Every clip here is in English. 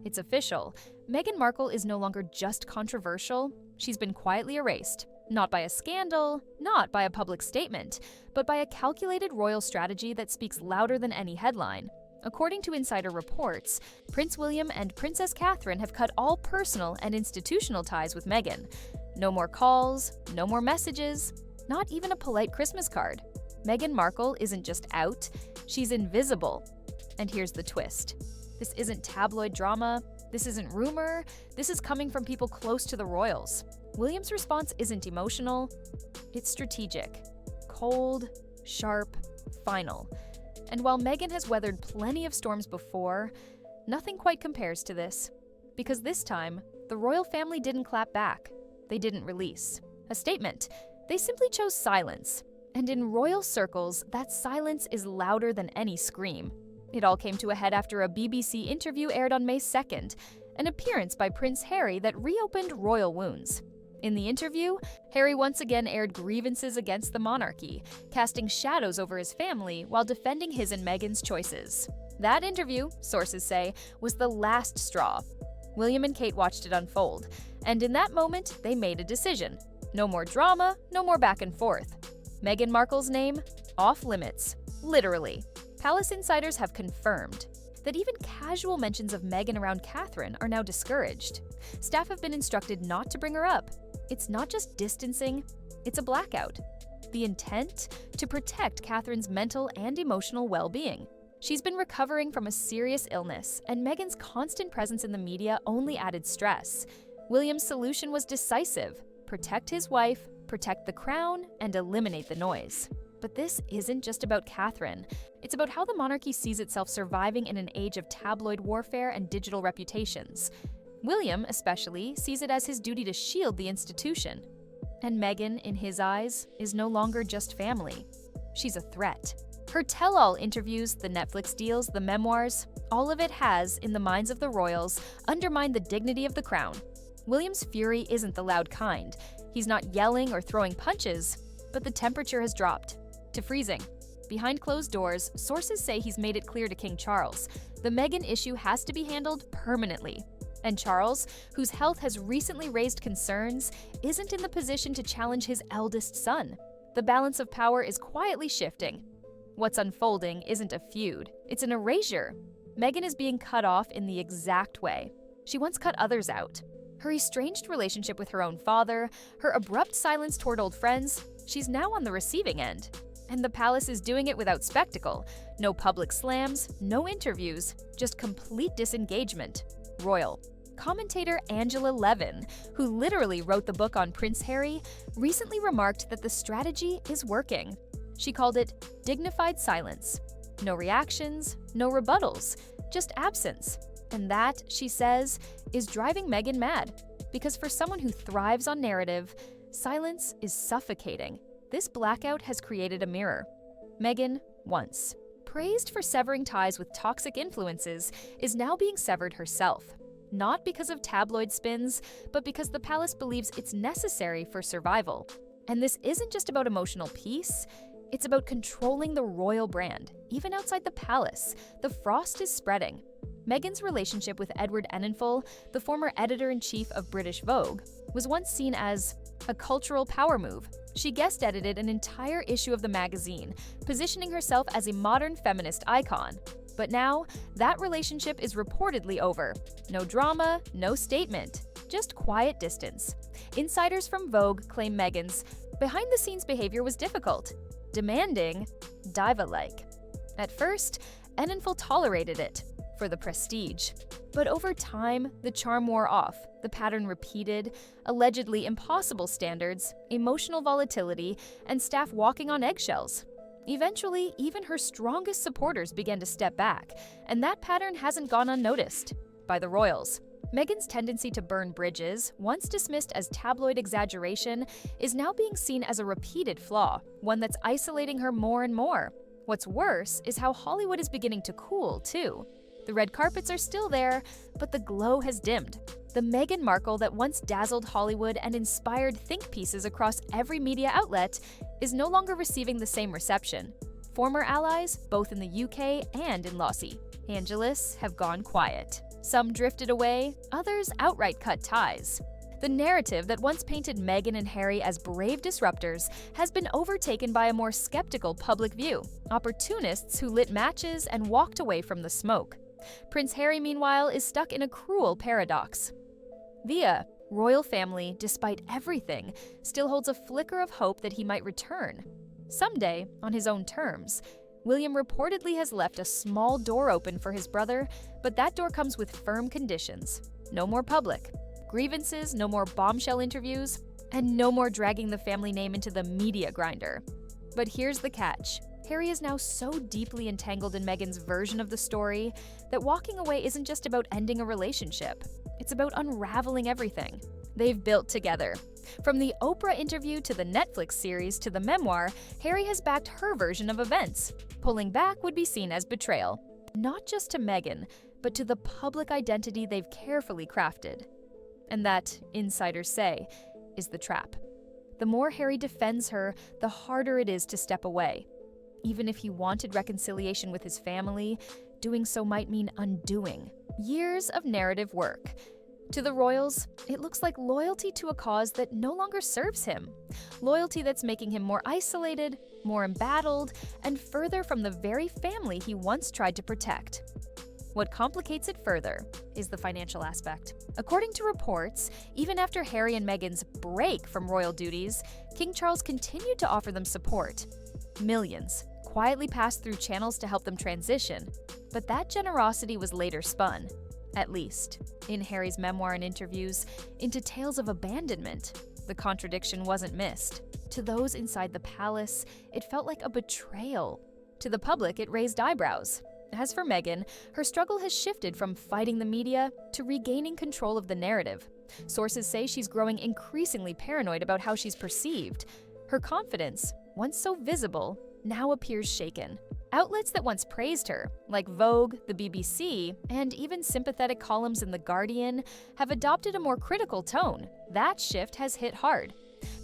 It's official. Meghan Markle is no longer just controversial, she's been quietly erased. Not by a scandal, not by a public statement, but by a calculated royal strategy that speaks louder than any headline. According to insider reports, Prince William and Princess Catherine have cut all personal and institutional ties with Meghan. No more calls, no more messages, not even a polite Christmas card. Meghan Markle isn't just out, she's invisible. And here's the twist. This isn't tabloid drama, this isn't rumor, this is coming from people close to the royals. William's response isn't emotional, it's strategic. Cold, sharp, final. And while Meghan has weathered plenty of storms before, nothing quite compares to this. Because this time, the royal family didn't clap back. They didn't release a statement. They simply chose silence. And in royal circles, that silence is louder than any scream. It all came to a head after a BBC interview aired on May 2nd, an appearance by Prince Harry that reopened royal wounds. In the interview, Harry once again aired grievances against the monarchy, casting shadows over his family while defending his and Meghan's choices. That interview, sources say, was the last straw. William and Kate watched it unfold, and in that moment, they made a decision. No more drama, no more back and forth. Meghan Markle's name? Off limits. Literally. Palace insiders have confirmed that even casual mentions of Meghan around Catherine are now discouraged. Staff have been instructed not to bring her up. It's not just distancing, it's a blackout. The intent? To protect Catherine's mental and emotional well-being. She's been recovering from a serious illness, and Meghan's constant presence in the media only added stress. William's solution was decisive: protect his wife, protect the crown, and eliminate the noise. But this isn't just about Catherine. It's about how the monarchy sees itself surviving in an age of tabloid warfare and digital reputations. William, especially, sees it as his duty to shield the institution. And Meghan, in his eyes, is no longer just family. She's a threat. Her tell-all interviews, the Netflix deals, the memoirs, all of it has, in the minds of the royals, undermined the dignity of the crown. William's fury isn't the loud kind. He's not yelling or throwing punches, but the temperature has dropped to freezing. Behind closed doors, sources say he's made it clear to King Charles the Meghan issue has to be handled permanently. And Charles, whose health has recently raised concerns, isn't in the position to challenge his eldest son. The balance of power is quietly shifting. What's unfolding isn't a feud, it's an erasure. Meghan is being cut off in the exact way she once cut others out. Her estranged relationship with her own father, her abrupt silence toward old friends, she's now on the receiving end. And the palace is doing it without spectacle. No public slams, no interviews, just complete disengagement. Royal. Commentator Angela Levin, who literally wrote the book on Prince Harry, recently remarked that the strategy is working. She called it dignified silence. No reactions, no rebuttals, just absence. And that, she says, is driving Meghan mad. Because for someone who thrives on narrative, silence is suffocating. This blackout has created a mirror. Meghan, once praised for severing ties with toxic influences, is now being severed herself. Not because of tabloid spins, but because the palace believes it's necessary for survival. And this isn't just about emotional peace, it's about controlling the royal brand. Even outside the palace, the frost is spreading. Meghan's relationship with Edward Enninful, the former editor-in-chief of British Vogue, was once seen as a cultural power move. She guest-edited an entire issue of the magazine, positioning herself as a modern feminist icon. But now, that relationship is reportedly over. No drama, no statement, just quiet distance. Insiders from Vogue claim Meghan's behind-the-scenes behavior was difficult, demanding, diva-like. At first, Enninful tolerated it, for the prestige. But over time, the charm wore off, the pattern repeated, allegedly impossible standards, emotional volatility, and staff walking on eggshells. Eventually, even her strongest supporters began to step back, and that pattern hasn't gone unnoticed by the royals. Meghan's tendency to burn bridges, once dismissed as tabloid exaggeration, is now being seen as a repeated flaw, one that's isolating her more and more. What's worse is how Hollywood is beginning to cool, too. The red carpets are still there, but the glow has dimmed. The Meghan Markle that once dazzled Hollywood and inspired think pieces across every media outlet is no longer receiving the same reception. Former allies, both in the UK and in Los Angeles, have gone quiet. Some drifted away, others outright cut ties. The narrative that once painted Meghan and Harry as brave disruptors has been overtaken by a more skeptical public view, opportunists who lit matches and walked away from the smoke. Prince Harry, meanwhile, is stuck in a cruel paradox. The royal family, despite everything, still holds a flicker of hope that he might return. Someday, on his own terms. William reportedly has left a small door open for his brother, but that door comes with firm conditions. No more public grievances, no more bombshell interviews, and no more dragging the family name into the media grinder. But here's the catch. Harry is now so deeply entangled in Meghan's version of the story that walking away isn't just about ending a relationship. It's about unraveling everything they've built together. From the Oprah interview to the Netflix series to the memoir, Harry has backed her version of events. Pulling back would be seen as betrayal, not just to Meghan, but to the public identity they've carefully crafted. And that, insiders say, is the trap. The more Harry defends her, the harder it is to step away. Even if he wanted reconciliation with his family, doing so might mean undoing years of narrative work. To the royals, it looks like loyalty to a cause that no longer serves him. Loyalty that's making him more isolated, more embattled, and further from the very family he once tried to protect. What complicates it further is the financial aspect. According to reports, even after Harry and Meghan's break from royal duties, King Charles continued to offer them support. Millions quietly passed through channels to help them transition, but that generosity was later spun, at least in Harry's memoir and interviews, into tales of abandonment. The contradiction wasn't missed. To those inside the palace, it felt like a betrayal. To the public, it raised eyebrows. As for Meghan, her struggle has shifted from fighting the media to regaining control of the narrative. Sources say she's growing increasingly paranoid about how she's perceived. Her confidence, once so visible, now appears shaken. Outlets that once praised her, like Vogue, the BBC, and even sympathetic columns in The Guardian, have adopted a more critical tone. That shift has hit hard.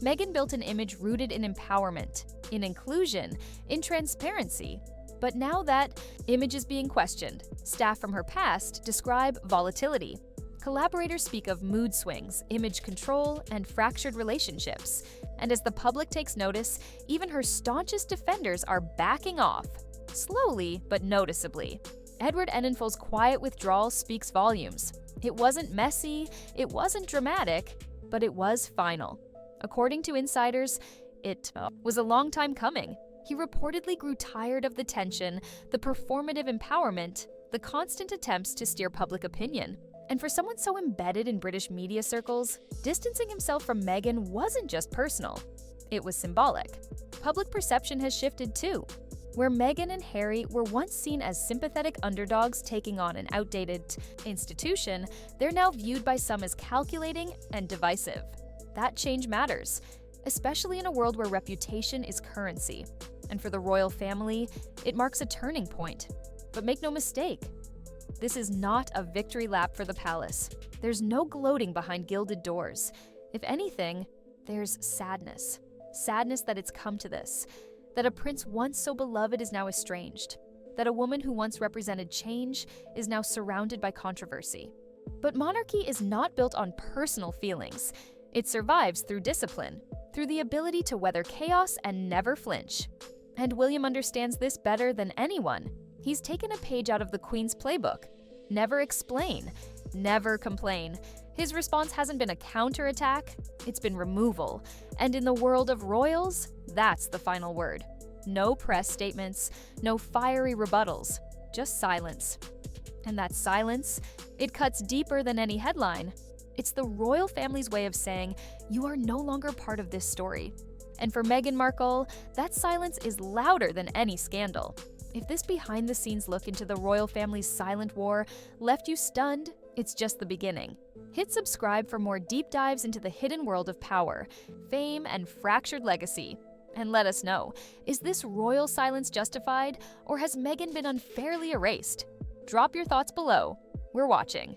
Meghan built an image rooted in empowerment, in inclusion, in transparency. But now that image is being questioned. Staff from her past describe volatility. Collaborators speak of mood swings, image control, and fractured relationships. And as the public takes notice, even her staunchest defenders are backing off. Slowly, but noticeably. Edward Enninful's quiet withdrawal speaks volumes. It wasn't messy, it wasn't dramatic, but it was final. According to insiders, it was a long time coming. He reportedly grew tired of the tension, the performative empowerment, the constant attempts to steer public opinion. And for someone so embedded in British media circles, distancing himself from Meghan wasn't just personal. It was symbolic. Public perception has shifted too. Where Meghan and Harry were once seen as sympathetic underdogs taking on an outdated institution, they're now viewed by some as calculating and divisive. That change matters, especially in a world where reputation is currency. And for the royal family, it marks a turning point. But make no mistake, this is not a victory lap for the palace. There's no gloating behind gilded doors. If anything, there's sadness. Sadness that it's come to this. That a prince once so beloved is now estranged. That a woman who once represented change is now surrounded by controversy. But monarchy is not built on personal feelings. It survives through discipline, through the ability to weather chaos and never flinch. And William understands this better than anyone. He's taken a page out of the Queen's playbook. Never explain, never complain. His response hasn't been a counterattack, it's been removal. And in the world of royals, that's the final word. No press statements, no fiery rebuttals, just silence. And that silence, it cuts deeper than any headline. It's the royal family's way of saying, you are no longer part of this story. And for Meghan Markle, that silence is louder than any scandal. If this behind-the-scenes look into the royal family's silent war left you stunned, it's just the beginning. Hit subscribe for more deep dives into the hidden world of power, fame, and fractured legacy. And let us know, is this royal silence justified, or has Meghan been unfairly erased? Drop your thoughts below. We're watching.